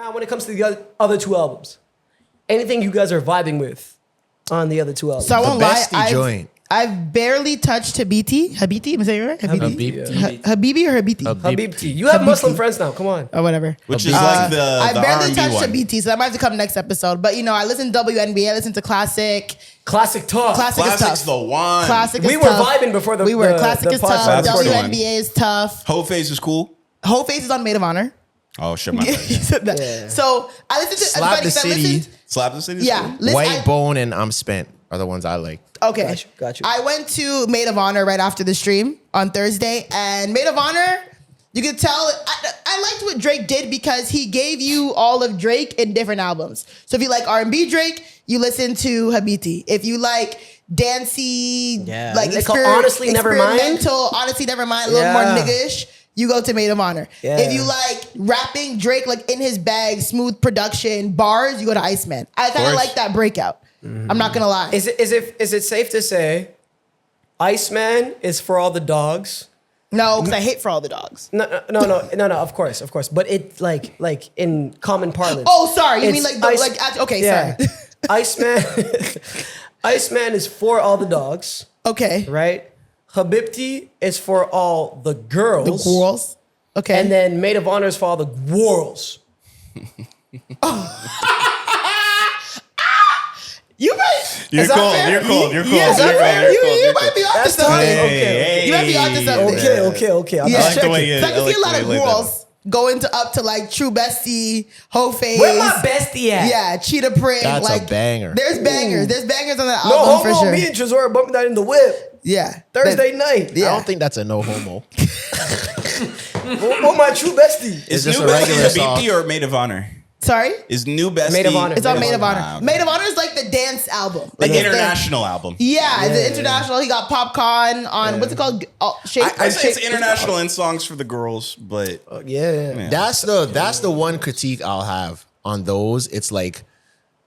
Now, when it comes to the other two albums, anything you guys are vibing with on the other two albums? So I won't lie. joint. I've barely touched Habibti. Habibti, am I saying it right? Habibti. Habibi or Habibti? Habibti. You have Muslim friends now. Come on. Or whatever. Which is like the I barely R&B touched one. Habibti, so that might have to come next episode. But, I listen to WNBA, I listen to Classic. Classic talk. Classic is Classic's tough. the one. Classic We is were tough. vibing before the We were. the- Classic the is podcast. tough. That's the one. WNBA is tough. Whole Face is cool. Whole Face is on Maid of Honor. Oh, shit, my He bad. said that. Yeah. So I listened to Slap the City, Slap the City is Yeah. cool. Listen, White Bone, and I'm Spent are the ones I like. Okay. Got you. I went to Maid of Honor right after the stream on Thursday, and Maid of Honor, you could tell, I liked what Drake did because he gave you all of Drake in different albums. So if you like R&B Drake, you listen to Habibti. If you like dancey, like Honestly Nevermind? experimental, Honestly Nevermind, a little more Yeah. niggish, you go to Maid of Honor. Yeah. If you like rapping Drake like in his bag, smooth production, bars, you go to Iceman. I kind of course. like that breakout. I'm not gonna lie. Is it safe to say Iceman is for all the dogs? No, because I hate For All the Dogs. No, of course. But it like in common parlance. Oh, sorry. You mean It's like okay, sorry. Iceman Iceman is for all the dogs, Okay. right? Habibti is for all the girls. The girls. Okay. And then Maid of Honor is for all the girls. you might. You're Is that cold. fair? You're cold. You're cold. Yes, You're that's cold. fair. You're cold. You You're might be cold. onto That's the something. okay. You might be onto something. Okay. I'm Yeah. just I like the checking. way you. So I can see a lot of laid that out. girls going to up to like True Bestie, Whole Face. Where my bestie at? Yeah, Cheetah Print. That's a like, banger. There's bangers. There's bangers on that No album for homo. sure. Me and Tresor are bumping that in the whip Yeah. Thursday night. Yeah. I don't think that's a no homo. Oh, my true bestie. Is just New a Bestie regular song. Habibti or Maid of Honor? Sorry? Is New Bestie Maid of Honor. It's on Maid of Honor. okay. Maid of Honor is like the dance album. Like it's international album. Yeah, the international. He got Popcorn on what's it called? I say it's international in songs for the girls, but Yeah. That's the one critique I'll have on those. It's like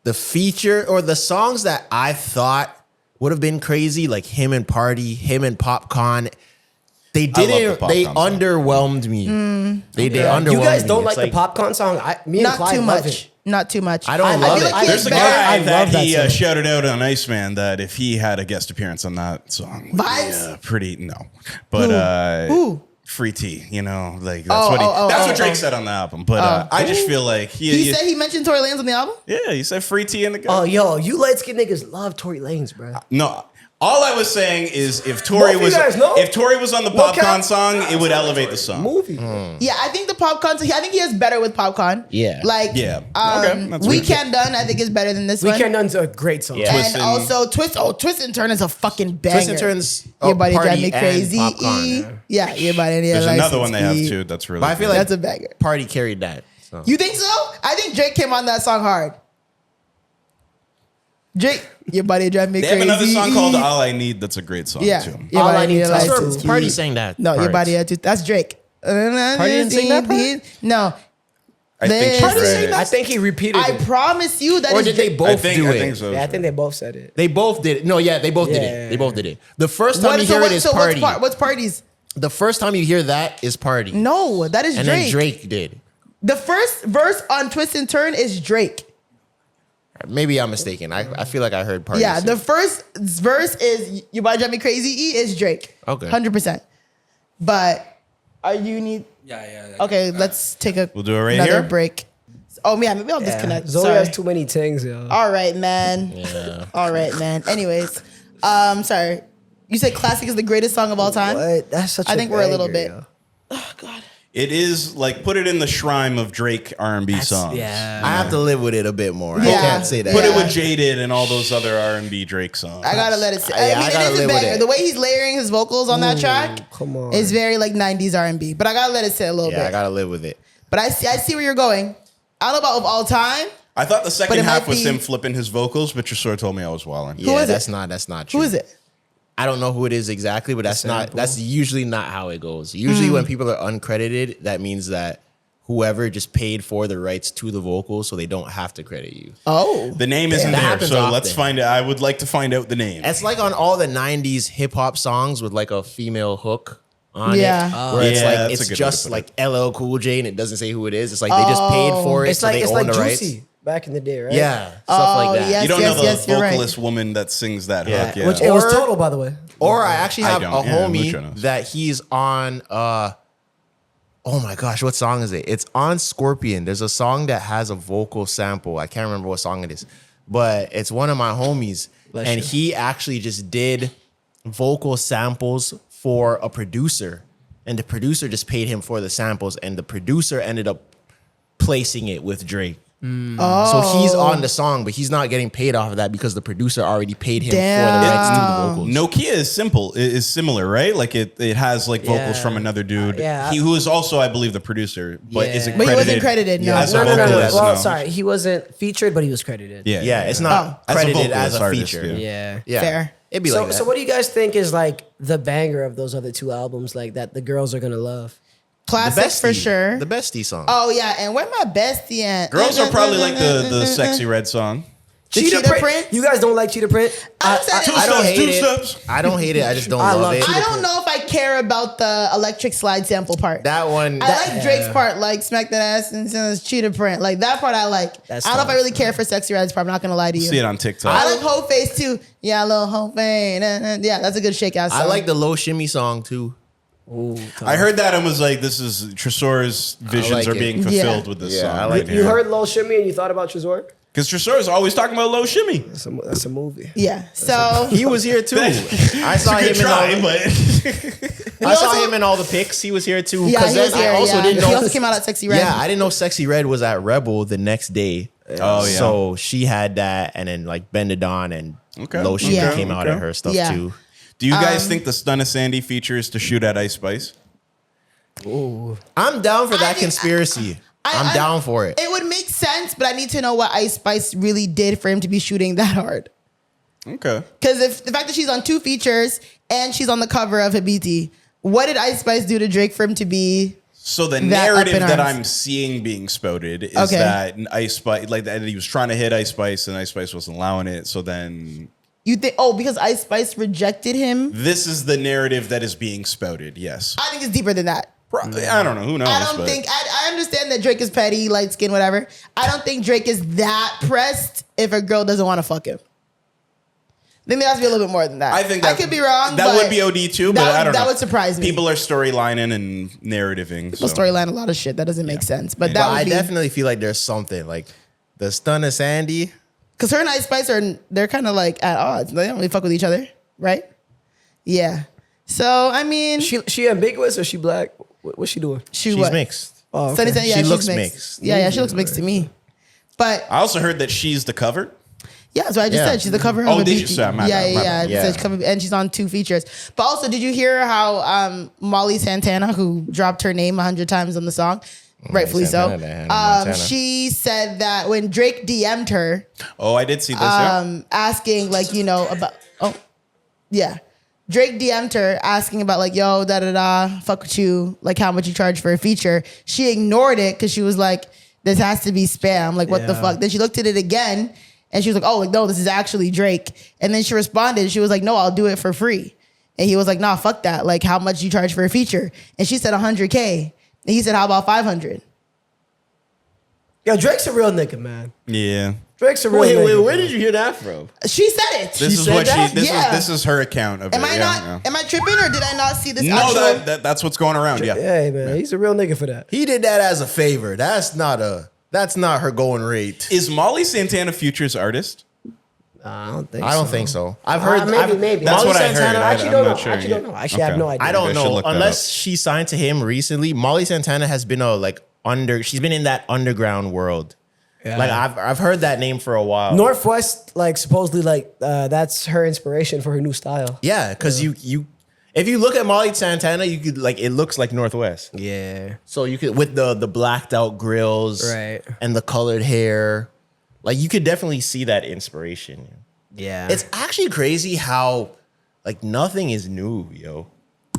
the feature or the songs that I thought would have been crazy, like him and Party, him and Popcorn. They love the didn't. They Popcorn song. underwhelmed me. They underwhelmed You guys me. don't It's like the popcorn song? Me and Not Clyde too love much. it. Not too much. I don't love feel it. like he there's has a better guy I that love that he song. shouted out on Iceman that if he had a guest appearance on that song, would be, Vibes? pretty no, but Who? Free T, that's Oh, what Drake said on the album. But I just feel like He said he mentioned Tory Lanez on the album? yeah, he said Free T in the Oh, yo, you light skinned niggas love Tory Lanez, bro. No. All I was saying is if Both Tory of was you guys know? on the No Popcorn cap. song, it would elevate the song. Movie. Yeah, I think the Popcorn. I think he has better with Popcorn. Yeah. Like, Yeah. Okay, that's Weekend Done, I think is better than this one. Weekend Done's a great song. Yeah. And Twist and- also Twist and Turn is a fucking banger. Twist and Turns. Your body drive Party me and crazy. Popcorn. Yeah, your body. There's another one they have too. That's really But I feel good. like That's a banger. Party carried that. So. You think so? I think Drake came on that song hard. Drake, your body drive me They crazy. have another song called All I Need that's a great song Yeah. too. Your All I body Need had to life Sure, to- Party sang that. No, your part. body had to. That's Drake. Party didn't sing that part? No. I think This- she's Party right. sang that? I think he repeated I it. promise you that Or is did they Drake. both do I it? think so. Yeah, I think they both said it. They both did it. No, yeah, they both did it. They both did it. The first time you hear it is Party. What's Parties? The first time you hear that is Party. No, that is And Drake. then Drake did. The first verse on Twist and Turn is Drake. Maybe I'm mistaken. I feel like I heard Party. Yeah, say the it. first verse is "Your Body Drive Me Crazy" is Drake. Okay. 100%. But are you need? Yeah. Okay, let's take We'll do it right another here? break. Oh yeah, maybe I'll disconnect. Zoe Sorry. has too many things, yo. All right, man. Yeah. All right, man. Anyways, sorry. You said "Classic" is the greatest song of all time. What? That's such I a think we're a little banger, bit. yo. Oh God. It is like put it in the shrine of Drake R&B songs. Yeah. I have to live with it a bit more. I Yeah. can't say that. Put it Yeah. with Jaded and all those other R&B Drake songs. I gotta let it sit. Yeah, I mean, I gotta it is a live with banger. it. The way he's layering his vocals on that track Come on. is very like 90s R&B. But I gotta let it sit a little Yeah, I bit. gotta live with it. But I see where you're going. I don't know about of all time. I thought the But second it half might was be- him flipping his vocals, but your sword told me I was wilding. Yeah, is it? that's not true. Who is it? I don't know who it is exactly, but that's usually not how it goes. Usually when people are uncredited, that means that whoever just paid for the rights to the vocals so they don't have to credit you. Oh. The name isn't That there, happens so often. let's find it. I would like to find out the name. It's like on all the 90s hip hop songs with like a female hook. on Yeah. it. Where it's Yeah, like that's a it's good way to just put like LL Cool J and it doesn't say who it is. It's like they just paid for it, It's so like they it's own like the Juicy rights. back in the day, right? Yeah, stuff like that. yes. You don't know the you're right. vocalist woman that sings that Yeah. hook. Yeah. Which it was Or- Total, by the way. Or I actually I have don't. a Yeah, Mucho homie knows. that he's on. Oh my gosh, what song is it? It's on Scorpion. There's a song that has a vocal sample. I can't remember what song it is, but it's one of my homies, and he actually just did vocal samples for a producer, and the producer just paid him for the samples, and the producer ended up placing it with Drake. So he's on the song, but he's not getting paid off of that because the producer already paid him for the rights to the vocals. Nokia is similar, right? Like it has like vocals Yeah. from another dude. Yeah. He who is also, I believe, the producer, but Yeah. isn't But he credited. wasn't credited, no. as a No. vocalist. Well, no. sorry, he wasn't featured, but he was credited. Yeah, Yeah, it's not As a credited as vocalist a artist, feature. yeah. Yeah. Fair. It'd be So, like that. so what do you guys think is like the banger of those other two albums, like that the girls are gonna love? Classic for Bestie. sure. The Bestie song. Oh yeah, and where my bestie at? Girls are probably like the sexy red song. The cheetah print? You guys don't like Cheetah Print? I understand. I don't I hate Two it. steps. I don't hate it. I just don't I love love it. Cheetah don't know if I care about the electric slide sample part. That one. I like Drake's part, like smack that ass and send us cheetah print. Like that part I like. That's I don't know if I fun. really care for Sexy Red's part. I'm not gonna lie to you. See it on TikTok. I like Whole Face too. Yeah, a little Whole Face. Yeah, that's a good shake ass song. I like the Low Shimmy song too. I heard that and was like, this is Tresor's visions like are it. being fulfilled Yeah. with this Yeah, song. I like You heard Lil Shimmy and you thought about Tresor? Because Tresor is always talking about low shimmy. That's a movie. Yeah. So He was here too. I saw him in all. but I saw him in all the pics. He was here too. yeah, Because he was then I here, also yeah. didn't know. He also came out at Sexy Red. Yeah, I didn't know Sexy Red was at Rebel the next day. Oh, yeah. So she had that, and then like Bend It On and Okay. Low Shimmy Yeah. came out of her stuff Yeah. too. do you guys think the Stun of Sandy feature is to shoot at Ice Spice? I'm down for that think- conspiracy. I'm I- down for it. It would make sense, but I need to know what Ice Spice really did for him to be shooting that hard. Okay. Because if the fact that she's on 2 features and she's on the cover of Habibti, what did Ice Spice do to Drake for him to be? So the That up narrative in that arms. I'm seeing being spouted is Okay. that Ice Spice, like that he was trying to hit Ice Spice and Ice Spice wasn't allowing it. So then You think? Oh, because Ice Spice rejected him. this is the narrative that is being spouted. Yes. I think it's deeper than that. I don't know. Who knows? I don't but think. I understand that Drake is petty, light skin, whatever. I don't think Drake is that pressed if a girl doesn't want to fuck him. I think there has to be a little bit more than that. I think that I could be wrong. That but would be OD too, but that I don't know. That would surprise me. People are storylining and narrativing. People so. storyline a lot of shit that doesn't make sense. But But that I would be definitely feel like there's something like the Stun of Sandy. because her and Ice Spice they're kind of like at odds. They don't really fuck with each other, right? Yeah. So I mean, She ambiguous or she black? What's she doing? She's what? mixed. Oh, okay. Sunny Sunny, yeah, She she's looks mixed. mixed. Yeah, she looks mixed to me. But I also heard that she's the cover. yeah, that's what I just Yeah. said. She's the cover of Oh, a did you? BT. Sorry, my yeah, bad, my yeah, bad. yeah. Yeah. She's cover, and she's on 2 features. But also, did you hear how Molly Santana, who dropped her name 100 times on the song, rightfully so, Santana, Montana. she said that when Drake DM'd her, Oh, I did see this. Yeah. asking like, about Drake DM'd her asking about like, yo, fuck with you, like how much you charge for a feature. She ignored it because she was like, this has to be spam. Like, what the Yeah. fuck? Then she looked at it again and she was like, oh, like, no, this is actually Drake. And then she responded. She was like, no, I'll do it for free. And he was like, nah, fuck that. Like, how much you charge for a feature? And she said 100K. And he said, how about 500? Yo, Drake's a real nigga, man. Yeah. Drake's a real nigga. Where did you hear that from? She said it. This is said what that? she. This Yeah. is this is her account of Am it. I yeah, not? yeah. Am I tripping or did I not see this? No, actual? that's what's going around. Yeah. Hey, man, he's a real nigga for that. He did that as a favor. That's not her going rate. Is Molly Santana Future's artist? I don't think. I don't think so. I've heard Maybe. That's Molly what I Santana, heard. I actually I'm don't know. not sure. I actually don't know. Actually, I have Okay. no idea. I don't Maybe I should know look that unless up. she signed to him recently. Molly Santana has been she's been in that underground world. Yeah. Like I've heard that name for a while. Northwest, like supposedly, like that's her inspiration for her new style. Yeah, because you if you look at Molly Santana, you could it looks like Northwest. Yeah. So you could with the blacked out grills, Right. and the colored hair, like you could definitely see that inspiration. Yeah. It's actually crazy how nothing is new, yo.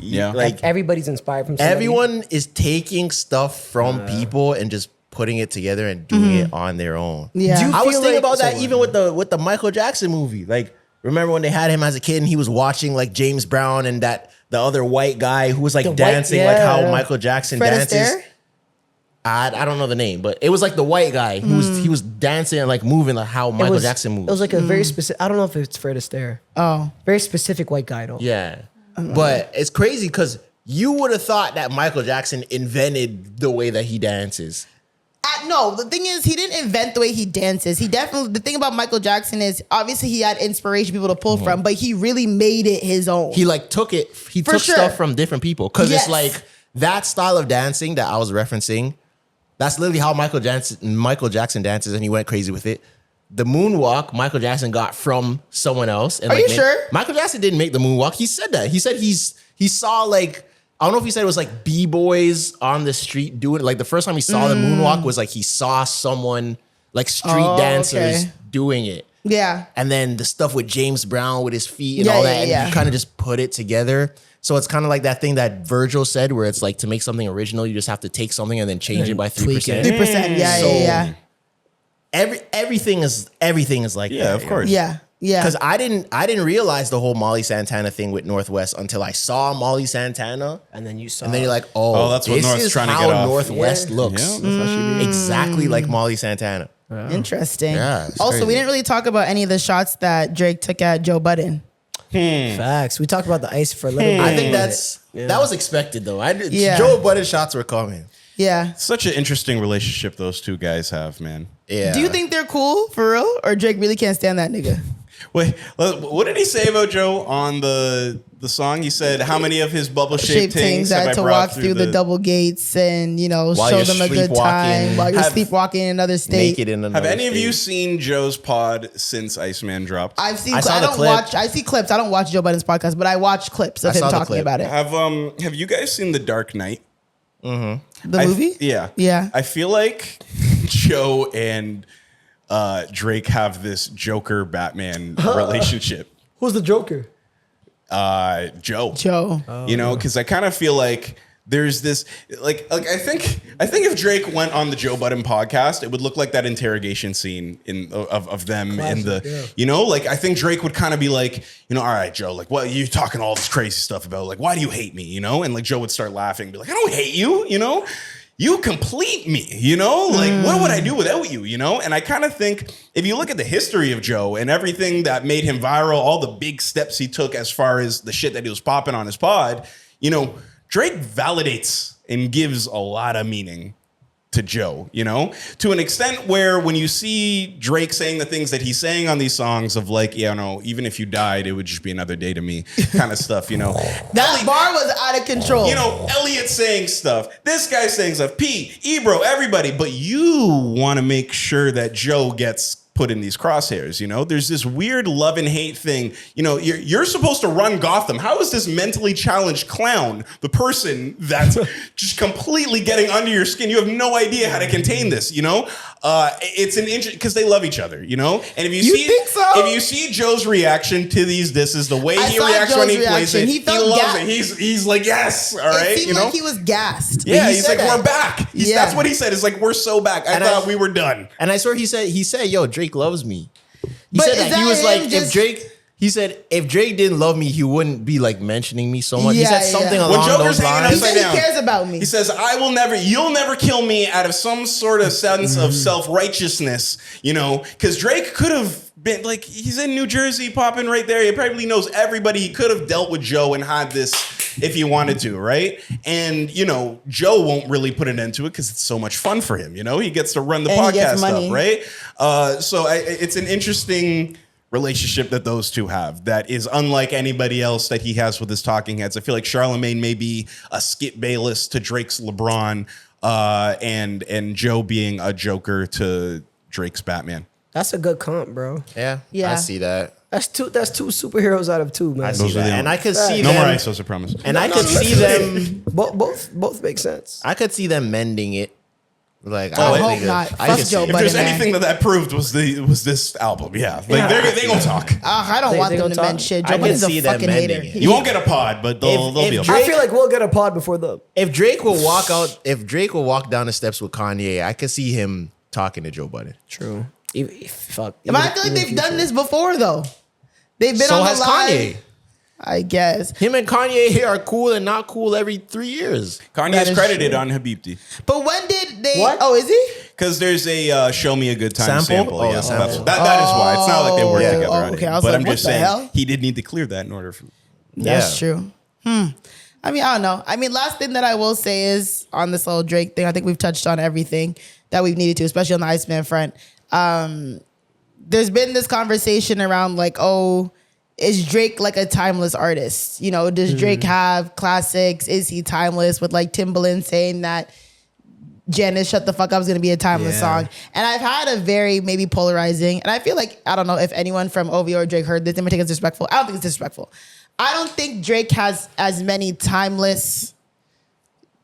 Yeah. like everybody's inspired from somebody. Everyone is taking stuff from people and just putting it together and doing it on their own. Yeah. Do you I was feel thinking like- about that so- even with the Michael Jackson movie. Like, remember when they had him as a kid and he was watching like James Brown and that the other white guy who was like The white- dancing like how yeah. Michael Jackson Fred dances. Astaire? I don't know the name, but it was like the white guy who he was dancing and like moving like how Michael Jackson moves. It was like a very specific. I don't know if it's Fred Astaire. Oh. Very specific white guy though. yeah, but it's crazy because you would have thought that Michael Jackson invented the way that he dances. No, the thing is, he didn't invent the way he dances. He definitely, the thing about Michael Jackson is obviously he had inspiration people to pull from, but he really made it his own. He like took it. He For took sure. stuff from different people because Yes. it's like that style of dancing that I was referencing. That's literally how Michael Jackson dances, and he went crazy with it. The moonwalk Michael Jackson got from someone else. And Are you sure? Michael Jackson didn't make the moonwalk. He said that. He said he saw like, I don't know if he said it was like B-boys on the street doing it. Like the first time he saw the moonwalk was like he saw someone like street dancers okay. doing it. Yeah. And then the stuff with James Brown with his feet and Yeah, all yeah, that. And yeah. he kind of just put it together. So it's kind of like that thing that Virgil said where it's like to make something original, you just have to take something and then change it by 3%. tweak it. 3%. Yeah, So- yeah, Everything is like that. Yeah, of course. yeah. Yeah. Because I didn't realize the whole Molly Santana thing with Northwest until I saw Molly Santana. And then you saw. And then you're like, oh, that's what this North's is trying to how get off. Northwest Yeah. looks. Yeah, that's how she Exactly like Molly Santana. Interesting. Yeah, it's Also, we crazy. didn't really talk about any of the shots that Drake took at Joe Budden. Facts. We talked about the ice for a little bit. I think that was expected though. Yeah. Joe Budden shots were coming. Yeah. Such an interesting relationship those two guys have, man. Yeah. Do you think they're cool for real, or Drake really can't stand that nigga? Wait, what did he say about Joe on the song? He said, "How many of his bubble-shaped things have I to brought walk through the double gates and While show you're them a good sleepwalking. time while you're Have- sleepwalking in another state? naked in another Have any of you state? seen Joe's pod since Iceman dropped? I've seen. I saw I the don't clip. watch. I see clips. I don't watch Joe Budden's podcast, but I watch clips of I him saw the talking clip. about it. Have you guys seen The Dark Knight? The movie? Yeah. Yeah. I feel like Joe and Drake have this Joker Batman relationship. Who's the Joker? Joe. Joe. You know, because I kind of feel like there's this like I think if Drake went on the Joe Budden podcast, it would look like that interrogation scene of them in the yeah. you know, like I think Drake would kind of be like, you know, all right, Joe, like what you talking all this crazy stuff about, like why do you hate me, you know? And like Joe would start laughing, be like, I don't hate you, you know. You complete me, you know? Like, what would I do without you, you know? And I kind of think if you look at the history of Joe and everything that made him viral, all the big steps he took as far as the shit that he was popping on his pod, you know, Drake validates and gives a lot of meaning to Joe, you know, to an extent where when you see Drake saying the things that he's saying on these songs of like, yeah, no, even if you died, it would just be another day to me kind of stuff, you know. That bar was out of control. You know, Elliot saying stuff, this guy saying stuff, P, Ebro, everybody, but you want to make sure that Joe gets put in these crosshairs, you know? There's this weird love and hate thing. You know, you're supposed to run Gotham. How is this mentally challenged clown the person that's just completely getting under your skin? You have no idea how to contain this, you know? It's an interest because they love each other, you know? And if you think so? if you see Joe's reaction to these disses, the way I he saw reacts when Joe's he plays reaction. it, He he felt loves gassed. it. He's like, yes, all right, It seemed you know? like he was gassed. Yeah, He he's said like, that. we're back. Yeah. That's what he said. It's like, we're so back. I And thought we were done. And I swear he said, yo, Drake loves me. He But said is that. He that was him like, just- he said, if Drake didn't love me, he wouldn't be like mentioning me so much. He Yeah, said something yeah. along When Joker's those hanging lines. He upside said down. he cares about me. He says, you'll never kill me out of some sort of sense of self-righteousness, you know, because Drake could have been like, he's in New Jersey popping right there. He probably knows everybody. He could have dealt with Joe and had this if he wanted to, right? And, you know, Joe won't really put an end to it because it's so much fun for him, you know? He gets to run the And he gets podcast money. up, right? So it's an interesting relationship that those two have that is unlike anybody else that he has with his talking heads. I feel like Charlemagne may be a Skip Bayless to Drake's LeBron, and Joe being a Joker to Drake's Batman. That's a good comp, bro. Yeah, Yeah. I see that. That's two superheroes out of two, man. I see Those are that. the And I could see No more them. ISOs, I promise. And I could see them. Both make sense. I could see them mending it. Like, I don't hope think not. I Fuck could see Joe it. If Budden, there's man. anything that proved was this album, yeah. Like Yeah. they gonna talk. I don't They- want they them gonna to talk. mend shit. I Joe can Budden's see a them fucking mending hater. it. You won't get a pod, but they'll If be okay. Drake- I feel like we'll get a pod before the. If Drake will walk out, if Drake will walk down the steps with Kanye, I could see him talking to Joe Budden. True. Fuck. But I feel like they've done this before, though. They've been So on the has line. Kanye. I guess. Him and Kanye are cool and not cool every 3 years. Kanye That is is credited true. on Habibti. But when did they? What? Oh, is he? Because there's a "Show Me a Good Time" Sample? sample. Oh, Yeah, the so sample. that is why. It's not like they work Yeah. together Oh, on okay. it. I was But like, I'm what just the saying hell? he did need to clear that in order for. That's Yeah. true. I mean, I don't know. I mean, last thing that I will say is on this little Drake thing, I think we've touched on everything that we've needed to, especially on the Iceman front. There's been this conversation around like, oh, is Drake like a timeless artist? You know, does Drake have classics? Is he timeless? With like Timbaland saying that Janice Shut the Fuck Up is going to be a timeless Yeah. song. And I've had a very maybe polarizing, and I feel like, I don't know if anyone from OVO or Drake heard this, they might think it's disrespectful. I don't think it's disrespectful. I don't think Drake has as many timeless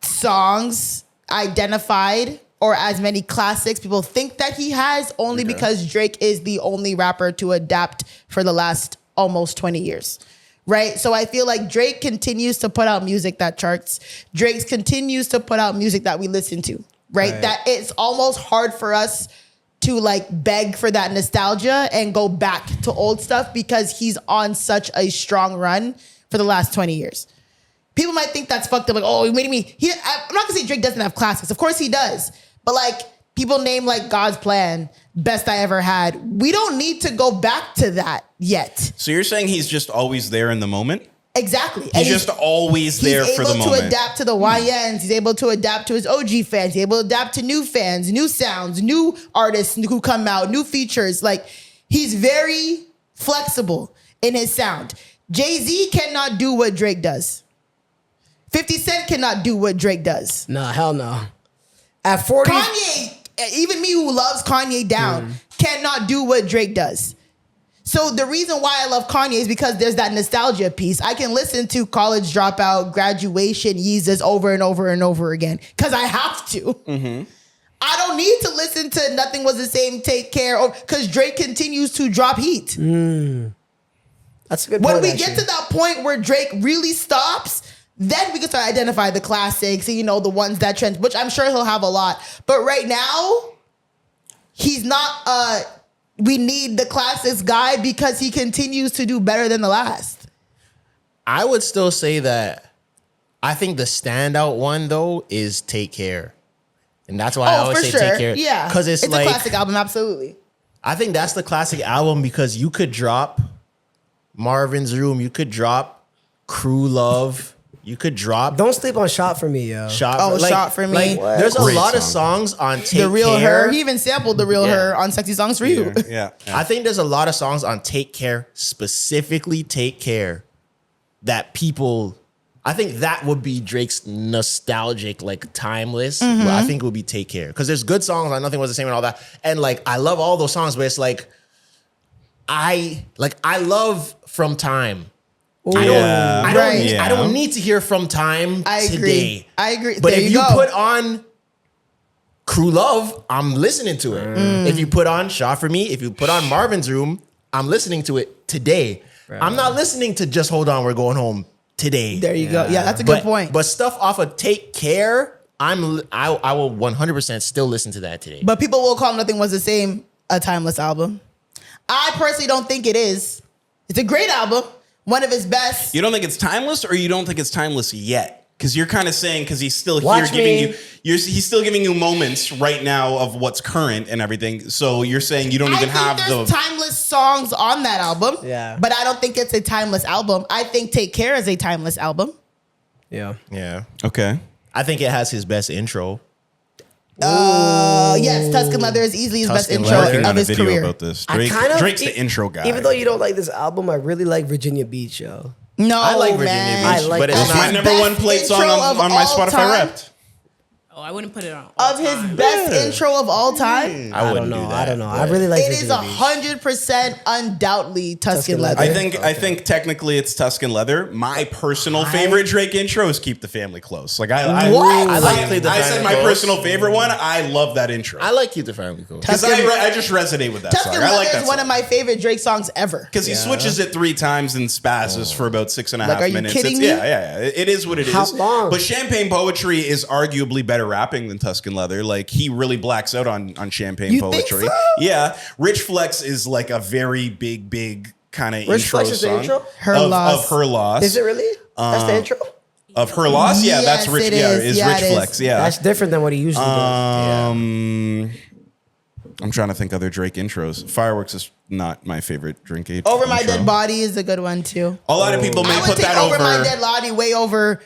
songs identified or as many classics people think that he has, only because Drake is the only rapper to adapt for the last almost 20 years. Right? So I feel like Drake continues to put out music that charts. Drake continues to put out music that we listen to, right? That it's almost hard for us to like beg for that nostalgia and go back to old stuff because he's on such a strong run for the last 20 years. People might think that's fucked up. Like, oh, you made me. I'm not gonna say Drake doesn't have classics. Of course he does. But like people name like God's Plan, Best I Ever Had. We don't need to go back to that yet. So you're saying he's just always there in the moment? Exactly. He's just always there for the He's able moment. to adapt to the YNs. He's able to adapt to his OG fans. He's able to adapt to new fans, new sounds, new artists who come out, new features. Like he's very flexible in his sound. Jay-Z cannot do what Drake does. 50 Cent cannot do what Drake does. Nah, hell no. At 40, Kanye, even me who loves Kanye down, cannot do what Drake does. So the reason why I love Kanye is because there's that nostalgia piece. I can listen to College Dropout, Graduation, Yeezus over and over and over again because I have to. I don't need to listen to Nothing Was the Same, Take Care, because Drake continues to drop heat. that's a good When point, we actually. get to that point where Drake really stops, then we can start identifying the classics, you know, the ones that trend, which I'm sure he'll have a lot. But right now, he's not we need the classics guy because he continues to do better than the last. I would still say that I think the standout one though is Take Care. And that's why I Oh, always for say sure. Take Care. Yeah. Because it's a like classic album, absolutely. I think that's the classic album because you could drop Marvin's Room, you could drop Crew Love, you could drop Don't sleep on Shot for me, yo. Shot For Me. Like, there's a Great lot of song. songs on Take The Real Care. Her. He even sampled The Real Yeah. Her on Sexy Songs for You. Yeah. I think there's a lot of songs on Take Care, specifically Take Care, that people, I think that would be Drake's nostalgic, like timeless. But I think it would be Take Care. Because there's good songs on Nothing Was the Same and all that. And like, I love all those songs, but it's like, I love From Time. Yeah. I don't need to hear From Time I agree. today. I agree. But There if you you go. put on Crew Love, I'm listening to it. If you put on Shot for Me, if you put on Marvin's Room, I'm listening to it today. I'm not listening to Just Hold On, We're Going Home today. There you go. Yeah, that's a good point. But stuff off of Take Care, I will 100% still listen to that today. But people will call Nothing Was the Same a timeless album. I personally don't think it is. It's a great album. One of his best. You don't think it's timeless, or you don't think it's timeless yet? Because you're kind of saying because he's still Watch here giving me. he's still giving you moments right now of what's current and everything. So you're saying you don't even have there's the timeless songs on that album. Yeah. But I don't think it's a timeless album. I think Take Care is a timeless album. Yeah. Yeah. okay. I think it has his best intro. Yes, Tuscan Leather is easily his best Tuscan intro Leather. Working on of a his video career. about this. I kind of Drake's the intro guy. Even though you don't like this album, I really like Virginia Beach, yo. No, I like Virginia man. Beach, I like but it's that. It's my not. number Best one played song intro on of my all Spotify time? Wrapped. Oh, I wouldn't put it on. Of his best intro of all time. I wouldn't don't know. do that. I don't know. I really like It is Virginia Beach. 100% undoubtedly Tuscan Tuscan Leather. Leather. I think technically it's Tuscan Leather. My personal favorite Drake intro is Keep the Family Close. Like I What? I like Keep the I said Family my Close. personal favorite one. I love that intro. I like Keep the Family Close. Because I just resonate with that Tuscan song. I Leather like that is one song. of my favorite Drake songs ever. Because he switches it 3 times and spazzes for about 6.5 Like, are you minutes. kidding It's, me? yeah. It is what it is. How long? But Champagne Poetry is arguably better rapping than Tuscan Leather. Like he really blacks out on Champagne You think Poetry. so? Yeah. Rich Flex is like a very big kind of Rich intro Flex is the song. intro? Her of, Loss. Of Her Loss. Is it really? That's the intro? Of Her Loss? Yeah, that's Yes, Rich. it Yeah, is. is Yeah, Rich it is. Flex. Yeah. That's different than what he usually does. I'm trying to think other Drake intros. Fireworks is not my favorite Drake Over My intro. Dead Body is a good one too. A lot of people may I would put take that Over over. My Dead Body way over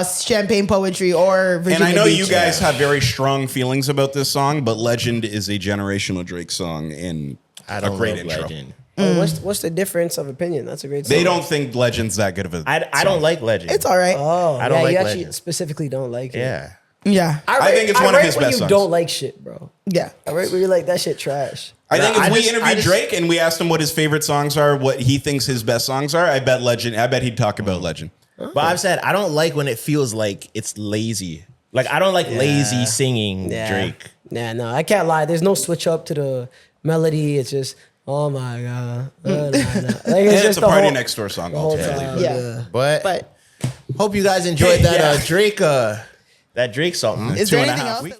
Champagne Poetry or Virginia And I know Beach. you guys have very strong feelings about this song, but Legend is a generational Drake song and I a don't great love intro. Legend. What's the difference of opinion? That's a great song. They don't think Legend's that good of a I song. don't like Legend. It's all right. Oh, I don't yeah, like you actually Legend. specifically don't like it. Yeah. Yeah. I think it's one of rate his when best you songs. don't like shit, bro. Yeah. I rate when you're like, that shit trash. I think No, if I we just- interviewed I just- Drake and we asked him what his favorite songs are, what he thinks his best songs are, I bet he'd talk about Legend. But I've said I don't like when it feels like it's lazy. Like I don't like lazy singing Drake. Nah, no, I can't lie. There's no switch up to the melody. It's just, oh my God. Like, And just it's a the Party whole- Next Door song the whole ultimately. time. Yeah. But But hope you guys enjoyed that Yeah. Drake that Drake song. is Two there and a anything half else? weeks.